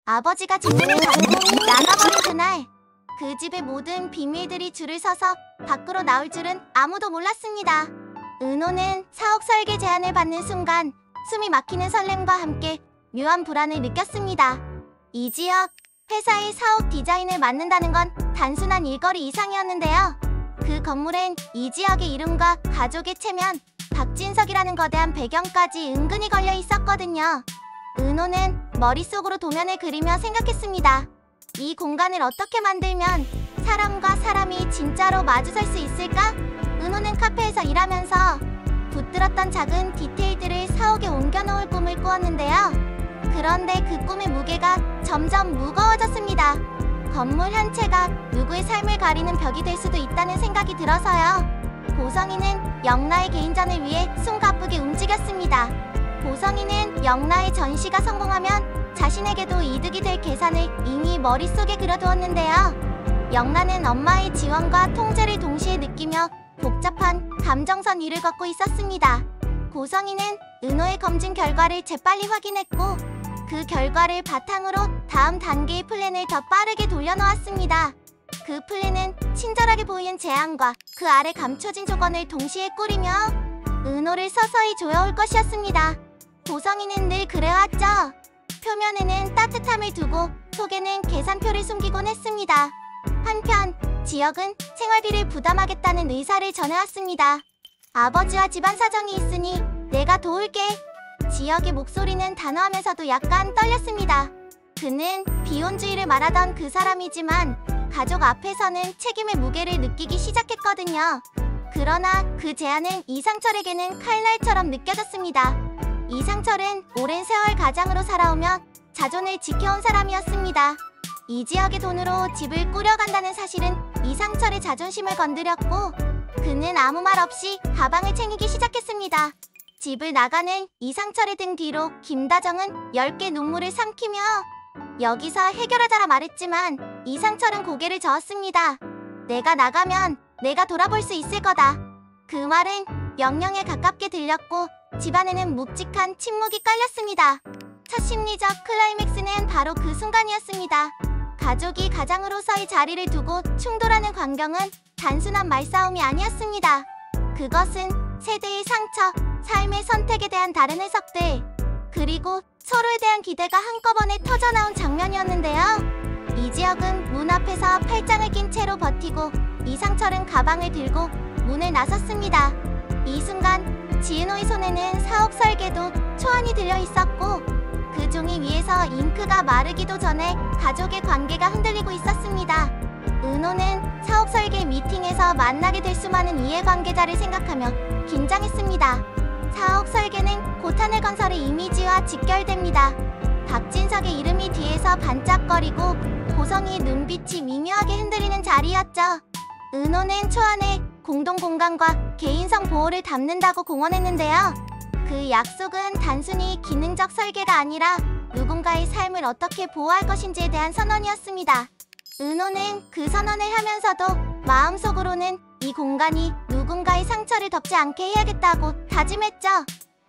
아버지가 집문을 닫고 나가버린 그날, 그 집의 모든 비밀들이 줄을 서서 밖으로 나올 줄은 아무도 몰랐습니다. 은호는 사옥 설계 제안을 받는 순간 숨이 막히는 설렘과 함께 묘한 불안을 느꼈습니다. 이 지역 회사의 사옥 디자인을 맡는다는 건 단순한 일거리 이상이었는데요. 그 건물엔 이 지역의 이름과 가족의 체면, 박진석이라는 거대한 배경까지 은근히 걸려 있었거든요. 은호는 머릿속으로 도면을 그리며 생각했습니다. 이 공간을 어떻게 만들면 사람과 사람이 진짜로 마주설 수 있을까? 은호는 카페에서 일하면서 붙들었던 작은 디테일들을 사옥에 옮겨놓을 꿈을 꾸었는데요. 그런데 그 꿈의 무게가 점점 무거워졌습니다. 건물 한 채가 누구의 삶을 가리는 벽이 될 수도 있다는 생각이 들어서요. 보성이는 영라의 개인전을 위해 숨가쁘게 움직였습니다. 보성이는 영라의 전시가 성공하면 자신에게도 이득이 될 계산을 이미 머릿속에 그려두었는데요. 영라는 엄마의 지원과 통제를 동시에 느끼며 복잡한 감정선 위를 걷고 있었습니다. 보성이는 은호의 검진 결과를 재빨리 확인했고 그 결과를 바탕으로 다음 단계의 플랜을 더 빠르게 돌려놓았습니다. 그 플랜은 친절하게 보이는 제안과 그 아래 감춰진 조건을 동시에 꾸리며 은호를 서서히 조여올 것이었습니다. 보성이는 늘 그래왔죠. 표면에는 따뜻함을 두고 속에는 계산표를 숨기곤 했습니다. 한편 지역은 생활비를 부담하겠다는 의사를 전해왔습니다. 아버지와 집안 사정이 있으니 내가 도울게. 지역의 목소리는 단호하면서도 약간 떨렸습니다. 그는 비혼주의를 말하던 그 사람이지만 가족 앞에서는 책임의 무게를 느끼기 시작했거든요. 그러나 그 제안은 이상철에게는 칼날처럼 느껴졌습니다. 이상철은 오랜 세월 가장으로 살아오며 자존을 지켜온 사람이었습니다. 이 지역의 돈으로 집을 꾸려간다는 사실은 이상철의 자존심을 건드렸고 그는 아무 말 없이 가방을 챙기기 시작했습니다. 집을 나가는 이상철의 등 뒤로 김다정은 10개 눈물을 삼키며 여기서 해결하자라 말했지만 이상철은 고개를 저었습니다. 내가 나가면 내가 돌아볼 수 있을 거다. 그 말은 명령에 가깝게 들렸고 집안에는 묵직한 침묵이 깔렸습니다. 첫 심리적 클라이맥스는 바로 그 순간이었습니다. 가족이 가장으로서의 자리를 두고 충돌하는 광경은 단순한 말싸움이 아니었습니다. 그것은 세대의 상처, 삶의 선택에 대한 다른 해석들, 그리고 서로에 대한 기대가 한꺼번에 터져나온 장면이었는데요. 이 지역은 문 앞에서 팔짱을 낀 채로 버티고 이상철은 가방을 들고 문을 나섰습니다. 이 순간 지은호의 손에는 사옥 설계도 초안이 들려 있었고 그 종이 위에서 잉크가 마르기도 전에 가족의 관계가 흔들리고 있었습니다. 은호는 사옥 설계 미팅에서 만나게 될 수많은 이해관계자를 생각하며 긴장했습니다. 사옥 설계는 고탄을 건설의 이미지와 직결됩니다. 박진석의 이름이 뒤에서 반짝거리고 보성이의 눈빛이 미묘하게 흔들리는 자리였죠. 은호는 초안에 공동공간과 개인성 보호를 담는다고 공언했는데요. 그 약속은 단순히 기능적 설계가 아니라 누군가의 삶을 어떻게 보호할 것인지에 대한 선언이었습니다. 은호는 그 선언을 하면서도 마음속으로는 이 공간이 누군가의 상처를 덮지 않게 해야겠다고 다짐했죠.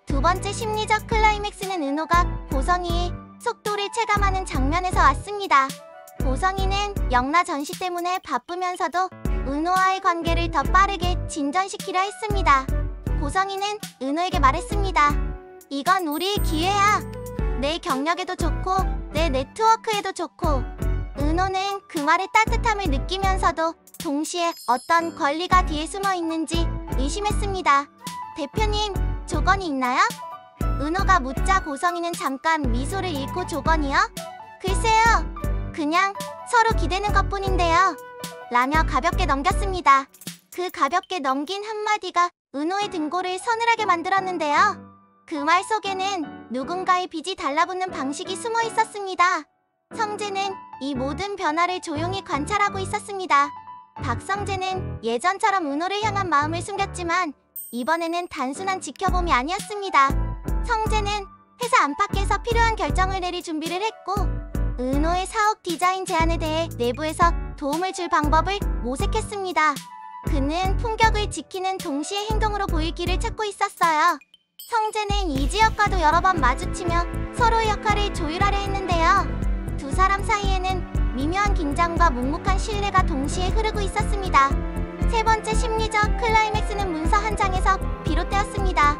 두 번째 심리적 클라이맥스는 은호가 보성이의 속도를 체감하는 장면에서 왔습니다. 보성이는 영라 전시 때문에 바쁘면서도 은호와의 관계를 더 빠르게 진전시키려 했습니다. 보성이는 은호에게 말했습니다. 이건 우리의 기회야. 내 경력에도 좋고 내 네트워크에도 좋고. 은호는 그 말의 따뜻함을 느끼면서도 동시에 어떤 권리가 뒤에 숨어 있는지 의심했습니다. 대표님, 조건이 있나요? 은호가 묻자 보성이는 잠깐 미소를 잃고 조건이요? 글쎄요. 그냥 서로 기대는 것뿐인데요. 라며 가볍게 넘겼습니다. 그 가볍게 넘긴 한마디가 은호의 등골을 서늘하게 만들었는데요. 그 말 속에는 누군가의 빚이 달라붙는 방식이 숨어 있었습니다. 성재는 이 모든 변화를 조용히 관찰하고 있었습니다. 박성재는 예전처럼 은호를 향한 마음을 숨겼지만 이번에는 단순한 지켜봄이 아니었습니다. 성재는 회사 안팎에서 필요한 결정을 내릴 준비를 했고 은호의 사옥 디자인 제안에 대해 내부에서 도움을 줄 방법을 모색했습니다. 그는 품격을 지키는 동시에 행동으로 보일 길을 찾고 있었어요. 성재는 이 지역과도 여러 번 마주치며 서로의 역할을 조율하려 했는데요. 두 사람 사이에는 미묘한 긴장과 묵묵한 신뢰가 동시에 흐르고 있었습니다. 세 번째 심리적 클라이맥스는 문서 한 장에서 비롯되었습니다.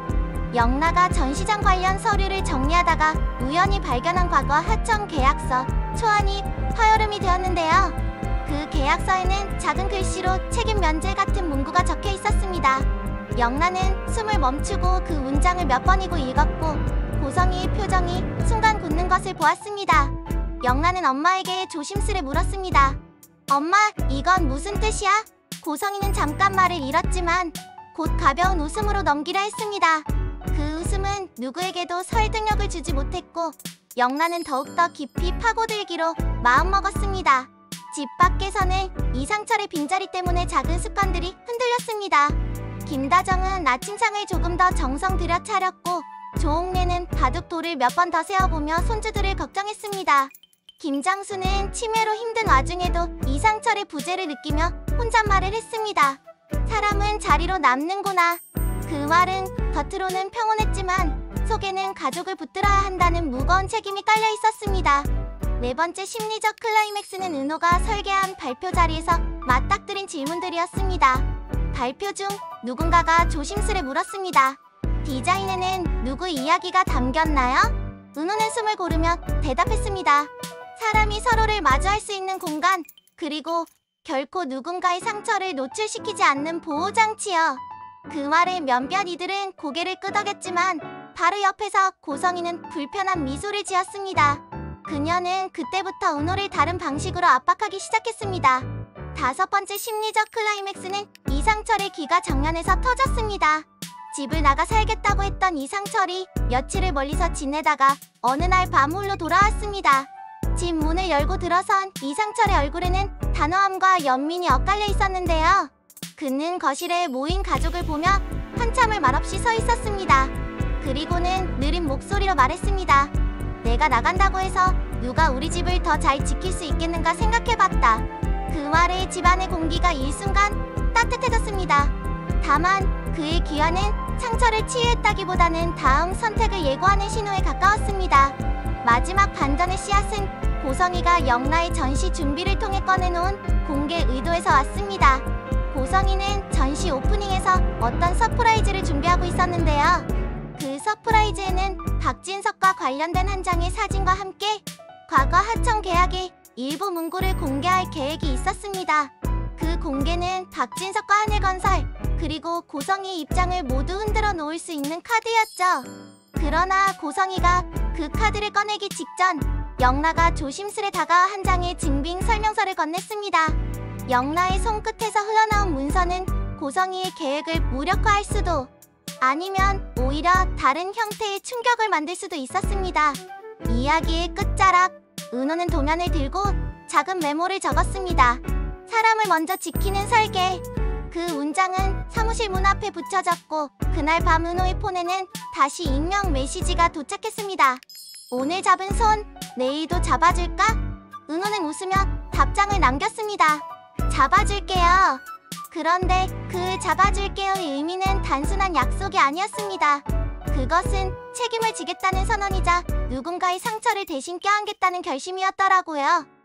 영나가 전시장 관련 서류를 정리하다가 우연히 발견한 과거 하청 계약서 초안이 화요름이 되었는데요. 그 계약서에는 작은 글씨로 책임 면제 같은 문구가 적혀 있었습니다. 영나는 숨을 멈추고 그 문장을 몇 번이고 읽었고 고성이의 표정이 순간 굳는 것을 보았습니다. 영나는 엄마에게 조심스레 물었습니다. 엄마, 이건 무슨 뜻이야? 고성이는 잠깐 말을 잃었지만 곧 가벼운 웃음으로 넘기려 했습니다. 그 웃음은 누구에게도 설득력을 주지 못했고 영나는 더욱더 깊이 파고들기로 마음먹었습니다. 집 밖에서는 이상철의 빈자리 때문에 작은 습관들이 흔들렸습니다. 김다정은 아침상을 조금 더 정성 들여 차렸고 조옥래는 바둑돌을 몇 번 더 세어보며 손주들을 걱정했습니다. 김장수는 치매로 힘든 와중에도 이상철의 부재를 느끼며 혼잣말을 했습니다. 사람은 자리로 남는구나. 그 말은 겉으로는 평온했지만 속에는 가족을 붙들어야 한다는 무거운 책임이 깔려 있었습니다. 네 번째 심리적 클라이맥스는 은호가 설계한 발표 자리에서 맞닥뜨린 질문들이었습니다. 발표 중 누군가가 조심스레 물었습니다. 디자인에는 누구 이야기가 담겼나요? 은호는 숨을 고르며 대답했습니다. 사람이 서로를 마주할 수 있는 공간, 그리고 결코 누군가의 상처를 노출시키지 않는 보호장치요. 그 말에 몇몇 이들은 고개를 끄덕였지만 바로 옆에서 고성이는 불편한 미소를 지었습니다. 그녀는 그때부터 은호를 다른 방식으로 압박하기 시작했습니다. 다섯 번째 심리적 클라이맥스는 이상철의 귀가 정면에서 터졌습니다. 집을 나가 살겠다고 했던 이상철이 며칠을 멀리서 지내다가 어느 날 밤 홀로 돌아왔습니다. 집 문을 열고 들어선 이상철의 얼굴에는 단호함과 연민이 엇갈려 있었는데요. 그는 거실에 모인 가족을 보며 한참을 말없이 서 있었습니다. 그리고는 느린 목소리로 말했습니다. 내가 나간다고 해서 누가 우리 집을 더 잘 지킬 수 있겠는가 생각해봤다. 그 말에 집안의 공기가 일순간 따뜻해졌습니다. 다만 그의 귀환은 상처를 치유했다기보다는 다음 선택을 예고하는 신호에 가까웠습니다. 마지막 반전의 씨앗은 고성이가 영나의 전시 준비를 통해 꺼내놓은 공개 의도에서 왔습니다. 고성이는 전시 오프닝에서 어떤 서프라이즈를 준비하고 있었는데요. 그 서프라이즈에는 박진석과 관련된 한 장의 사진과 함께 과거 하청 계약의 일부 문구를 공개할 계획이 있었습니다. 그 공개는 박진석과 하늘건설 그리고 고성이의 입장을 모두 흔들어 놓을 수 있는 카드였죠. 그러나 고성이가 그 카드를 꺼내기 직전 영나가 조심스레 다가와 한 장의 증빙 설명서를 건넸습니다. 영나의 손끝에서 흘러나온 문서는 고성이의 계획을 무력화할 수도 아니면 오히려 다른 형태의 충격을 만들 수도 있었습니다. 이야기의 끝자락, 은호는 도면을 들고 작은 메모를 적었습니다. 사람을 먼저 지키는 설계. 그 문장은 사무실 문 앞에 붙여졌고 그날 밤 은호의 폰에는 다시 익명 메시지가 도착했습니다. 오늘 잡은 손, 내일도 잡아줄까? 은호는 웃으며 답장을 남겼습니다. 잡아줄게요. 그런데 그 잡아줄게요의 의미는 단순한 약속이 아니었습니다. 그것은 책임을 지겠다는 선언이자 누군가의 상처를 대신 껴안겠다는 결심이었더라고요.